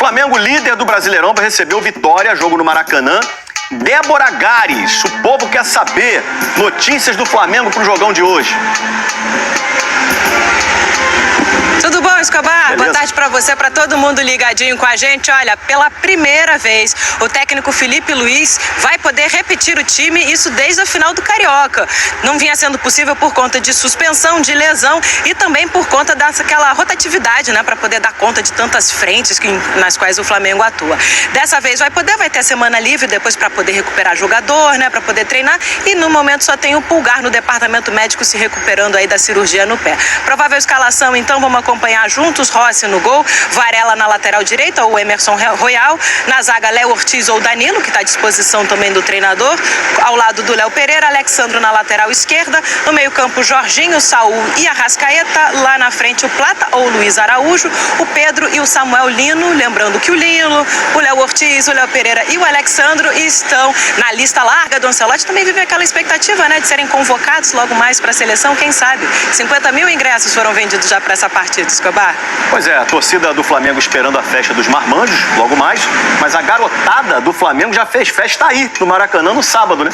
Flamengo, líder do Brasileirão, vai receber o Vitória, jogo no Maracanã. Débora Gares, o povo quer saber notícias do Flamengo pro jogão de hoje. Tudo bom, Escobar? Beleza. Boa tarde pra você, pra todo mundo ligadinho com a gente. Olha, pela primeira vez, o técnico Felipe Luiz vai poder repetir o time, isso desde a final do Carioca. Não vinha sendo possível por conta de suspensão, de lesão e também por conta daquela rotatividade, né, pra poder dar conta de tantas frentes nas quais o Flamengo atua. Dessa vez vai ter a semana livre depois pra poder recuperar jogador, né, pra poder treinar, e no momento só tem o Pulgar no departamento médico se recuperando aí da cirurgia no pé. Provável escalação, então, vamos acompanhar juntos: Rossi no gol, Varela na lateral direita ou Emerson Royal, na zaga Léo Ortiz ou Danilo, que está à disposição também do treinador, ao lado do Léo Pereira, Alexandro na lateral esquerda, no meio campo Jorginho, Saul e Arrascaeta, lá na frente o Plata ou Luiz Araújo, o Pedro e o Samuel Lino, lembrando que o Lino, o Léo Ortiz, o Léo Pereira e o Alexandro estão na lista larga do Ancelotti. Também vive aquela expectativa, né, de serem convocados logo mais para a seleção, quem sabe? 50 mil ingressos foram vendidos já para essa partida, Escobar. Pois é, a torcida do Flamengo esperando a festa dos marmanjos, logo mais, mas a garotada do Flamengo já fez festa aí, no Maracanã, no sábado, né?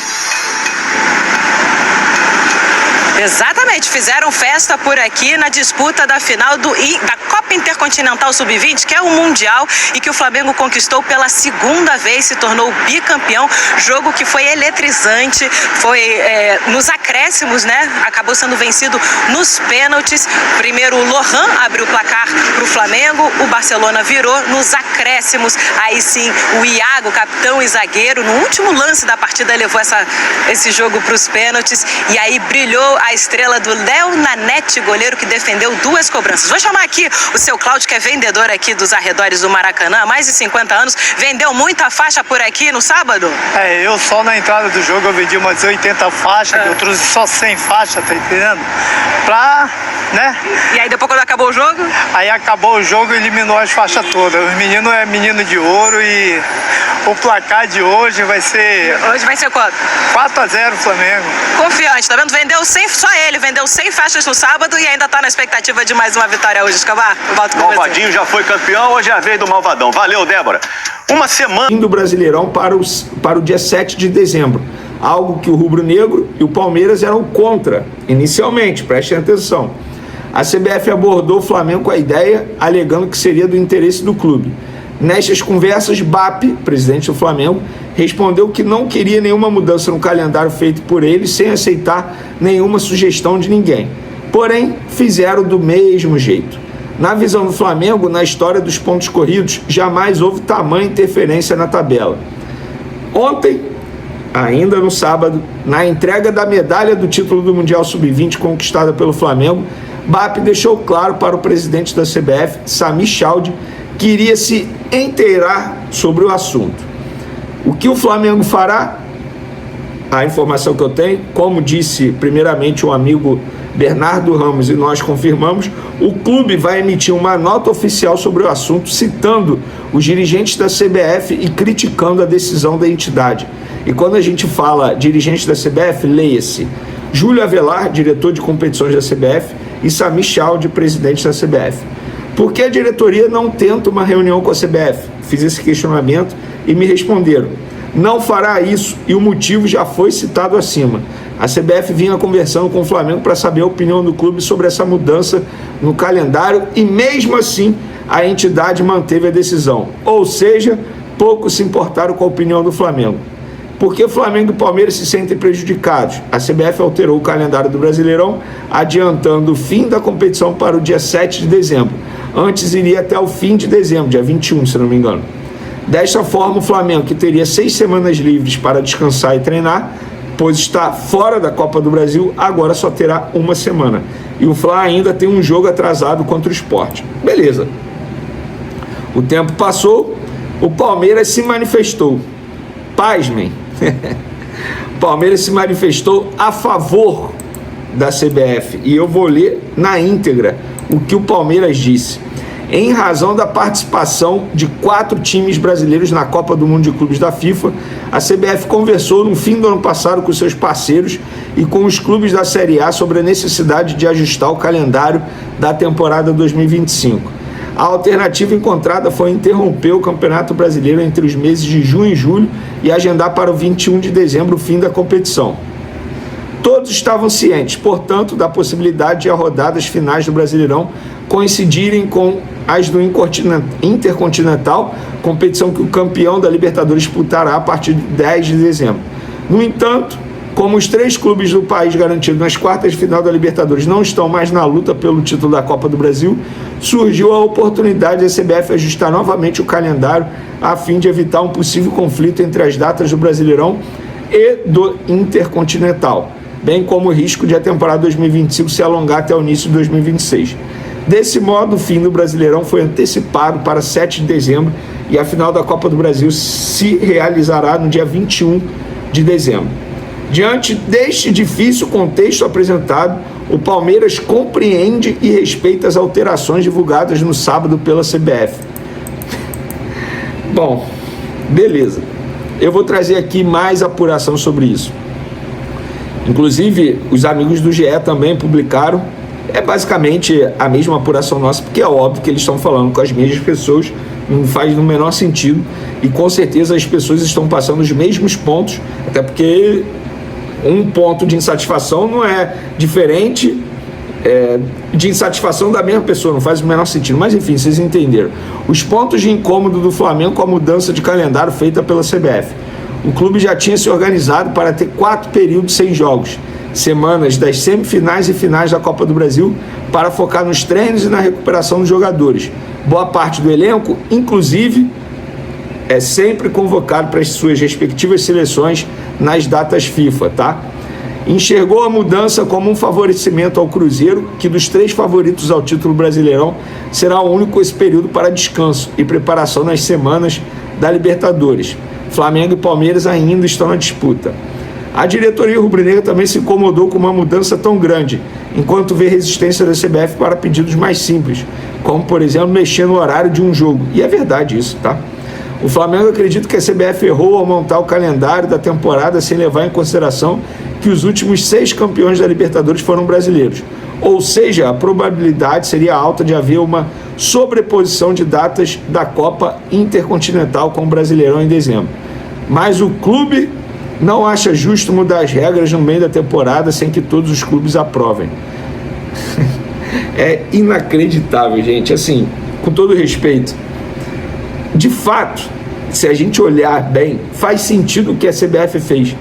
Exatamente, fizeram festa por aqui na disputa da final da Copa Intercontinental Sub-20, que é o Mundial, e que o Flamengo conquistou pela segunda vez, se tornou bicampeão. Jogo que foi eletrizante, foi nos acréscimos, né? Acabou sendo vencido nos pênaltis. Primeiro o Lohan abriu o placar para o Flamengo, o Barcelona virou nos acréscimos. Aí sim, o Iago, capitão e zagueiro, no último lance da partida, levou esse jogo para os pênaltis, e aí brilhou a estrela do Léo Nanete, goleiro que defendeu 2 cobranças. Vou chamar aqui o seu Cláudio, que é vendedor aqui dos arredores do Maracanã, há mais de 50 anos, vendeu muita faixa por aqui no sábado? Eu só na entrada do jogo eu vendi umas 80 faixas, eu trouxe só 100 faixas, tá entendendo? Né? E aí depois, quando acabou o jogo? Aí acabou o jogo e eliminou as faixas todas. O menino é menino de ouro e o placar de hoje vai ser... Hoje vai ser quanto? 4-0 Flamengo. Confiante, tá vendo? Só ele vendeu 100 faixas no sábado e ainda tá na expectativa de mais uma vitória hoje, Escobar. Eu volto com Malvadinho você. já foi campeão, hoje é a vez do Malvadão. Valeu, Débora. Uma semana do Brasileirão para o dia 7 de dezembro. Algo que o Rubro Negro e o Palmeiras eram contra inicialmente, prestem atenção. A CBF abordou o Flamengo com a ideia, alegando que seria do interesse do clube. Nestas conversas, BAP, presidente do Flamengo, respondeu que não queria nenhuma mudança no calendário feito por ele, sem aceitar nenhuma sugestão de ninguém. Porém, fizeram do mesmo jeito. Na visão do Flamengo, na história dos pontos corridos, jamais houve tamanha interferência na tabela. Ontem, ainda no sábado, na entrega da medalha do título do Mundial Sub-20 conquistada pelo Flamengo, BAP deixou claro para o presidente da CBF, Sami Chaldi, que iria se inteirar sobre o assunto. O que o Flamengo fará? A informação que eu tenho, como disse primeiramente um amigo Bernardo Ramos e nós confirmamos, o clube vai emitir uma nota oficial sobre o assunto, citando os dirigentes da CBF e criticando a decisão da entidade. E quando a gente fala dirigente da CBF, leia-se Júlio Avelar, diretor de competições da CBF, e Sami Chaldi, presidente da CBF. Por que a diretoria não tenta uma reunião com a CBF? Fiz esse questionamento e me responderam: não fará isso, e o motivo já foi citado acima. A CBF vinha conversando com o Flamengo para saber a opinião do clube sobre essa mudança no calendário e mesmo assim a entidade manteve a decisão. Ou seja, pouco se importaram com a opinião do Flamengo. Por que o Flamengo e o Palmeiras se sentem prejudicados? A CBF alterou o calendário do Brasileirão, adiantando o fim da competição para o dia 7 de dezembro. Antes iria até o fim de dezembro, dia 21, se não me engano. Desta forma, o Flamengo, que teria 6 semanas livres para descansar e treinar, pois está fora da Copa do Brasil, agora só terá 1 semana. E o Fla ainda tem um jogo atrasado contra o Sport. Beleza. O tempo passou, o Palmeiras se manifestou. Pasmem. O Palmeiras se manifestou a favor da CBF. E eu vou ler na íntegra o que o Palmeiras disse. Em razão da participação de 4 times brasileiros na Copa do Mundo de Clubes da FIFA, a CBF conversou no fim do ano passado com seus parceiros e com os clubes da Série A sobre a necessidade de ajustar o calendário da temporada 2025. A alternativa encontrada foi interromper o Campeonato Brasileiro entre os meses de junho e julho e agendar para o 21 de dezembro o fim da competição. Todos estavam cientes, portanto, da possibilidade de as rodadas finais do Brasileirão coincidirem com as do Intercontinental, competição que o campeão da Libertadores disputará a partir de 10 de dezembro. No entanto, como os 3 clubes do país garantidos nas quartas de final da Libertadores não estão mais na luta pelo título da Copa do Brasil, surgiu a oportunidade da CBF ajustar novamente o calendário a fim de evitar um possível conflito entre as datas do Brasileirão e do Intercontinental, bem como o risco de a temporada 2025 se alongar até o início de 2026. Desse modo, o fim do Brasileirão foi antecipado para 7 de dezembro e a final da Copa do Brasil se realizará no dia 21 de dezembro. Diante deste difícil contexto apresentado, o Palmeiras compreende e respeita as alterações divulgadas no sábado pela CBF. Bom, beleza. Eu vou trazer aqui mais apuração sobre isso. Inclusive, os amigos do GE também publicaram. É basicamente a mesma apuração nossa, porque é óbvio que eles estão falando com as mesmas pessoas, não faz no menor sentido, e com certeza as pessoas estão passando os mesmos pontos, até porque um ponto de insatisfação não é diferente de insatisfação da mesma pessoa, não faz o menor sentido, mas enfim, vocês entenderam. Os pontos de incômodo do Flamengo com a mudança de calendário feita pela CBF. O clube já tinha se organizado para ter 4 períodos sem jogos, semanas das semifinais e finais da Copa do Brasil, para focar nos treinos e na recuperação dos jogadores. Boa parte do elenco, inclusive, é sempre convocado para as suas respectivas seleções nas datas FIFA, tá? Enxergou a mudança como um favorecimento ao Cruzeiro, que dos 3 favoritos ao título Brasileirão, será o único esse período para descanso e preparação nas semanas da Libertadores. Flamengo e Palmeiras ainda estão na disputa. A diretoria rubro-negra também se incomodou com uma mudança tão grande, enquanto vê resistência da CBF para pedidos mais simples, como, por exemplo, mexer no horário de um jogo. E é verdade isso, tá? O Flamengo acredita que a CBF errou ao montar o calendário da temporada sem levar em consideração que os últimos 6 campeões da Libertadores foram brasileiros. Ou seja, a probabilidade seria alta de haver uma sobreposição de datas da Copa Intercontinental com o Brasileirão em dezembro. Mas o clube não acha justo mudar as regras no meio da temporada sem que todos os clubes aprovem. É inacreditável, gente. Assim, com todo respeito, de fato, se a gente olhar bem, faz sentido o que a CBF fez.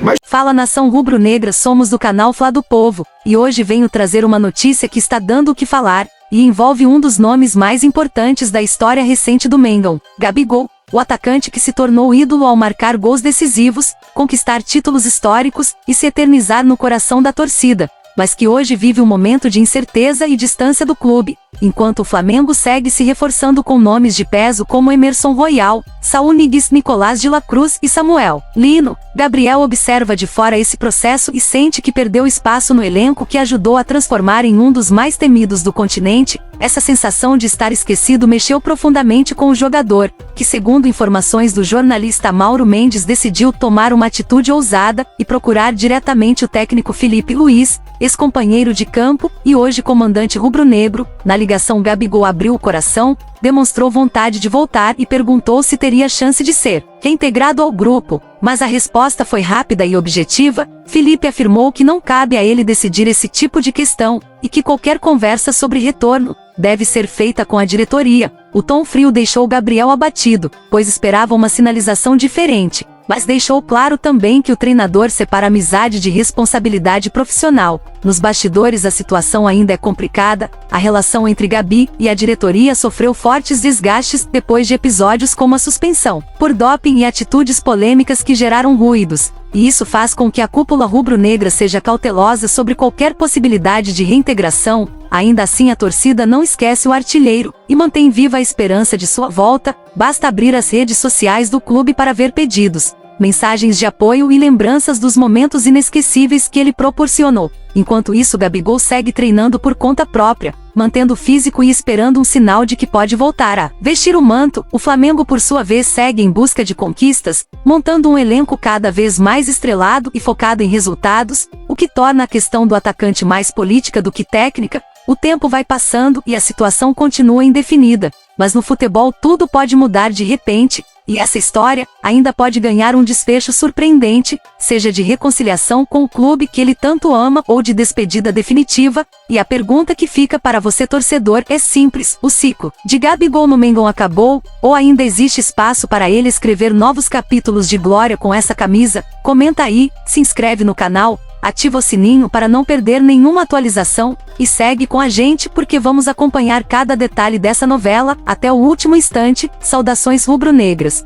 Mas... Fala, nação rubro-negra, somos do canal Fla do Povo, e hoje venho trazer uma notícia que está dando o que falar, e envolve um dos nomes mais importantes da história recente do Mengão, Gabigol, o atacante que se tornou ídolo ao marcar gols decisivos, conquistar títulos históricos e se eternizar no coração da torcida, mas que hoje vive um momento de incerteza e distância do clube, enquanto o Flamengo segue se reforçando com nomes de peso como Emerson Royal, Saúl Ñíguez, Nicolás de la Cruz e Samuel Lino. Gabriel observa de fora esse processo e sente que perdeu espaço no elenco que ajudou a transformar em um dos mais temidos do continente. Essa sensação de estar esquecido mexeu profundamente com o jogador, que, segundo informações do jornalista Mauro Mendes, decidiu tomar uma atitude ousada e procurar diretamente o técnico Filipe Luís, ex-companheiro de campo e hoje comandante rubro-negro. Na ligação, Gabigol abriu o coração, demonstrou vontade de voltar e perguntou se teria chance de ser reintegrado ao grupo, mas a resposta foi rápida e objetiva. Filipe afirmou que não cabe a ele decidir esse tipo de questão, e que qualquer conversa sobre retorno deve ser feita com a diretoria. O tom frio deixou Gabriel abatido, pois esperava uma sinalização diferente, mas deixou claro também que o treinador separa amizade de responsabilidade profissional. Nos bastidores a situação ainda é complicada, a relação entre Gabi e a diretoria sofreu fortes desgastes depois de episódios como a suspensão por doping e atitudes polêmicas que geraram ruídos, e isso faz com que a cúpula rubro-negra seja cautelosa sobre qualquer possibilidade de reintegração. Ainda assim, a torcida não esquece o artilheiro e mantém viva a esperança de sua volta. Basta abrir as redes sociais do clube para ver pedidos, mensagens de apoio e lembranças dos momentos inesquecíveis que ele proporcionou. Enquanto isso, Gabigol segue treinando por conta própria, mantendo o físico e esperando um sinal de que pode voltar a vestir o manto. O Flamengo, por sua vez, segue em busca de conquistas, montando um elenco cada vez mais estrelado e focado em resultados, o que torna a questão do atacante mais política do que técnica. O tempo vai passando e a situação continua indefinida, mas no futebol tudo pode mudar de repente, e essa história ainda pode ganhar um desfecho surpreendente, seja de reconciliação com o clube que ele tanto ama ou de despedida definitiva, e a pergunta que fica para você torcedor é simples: o ciclo de Gabigol no Mengão acabou, ou ainda existe espaço para ele escrever novos capítulos de glória com essa camisa? Comenta aí, se inscreve no canal, ativa o sininho para não perder nenhuma atualização, e segue com a gente porque vamos acompanhar cada detalhe dessa novela, até o último instante. Saudações rubro-negras.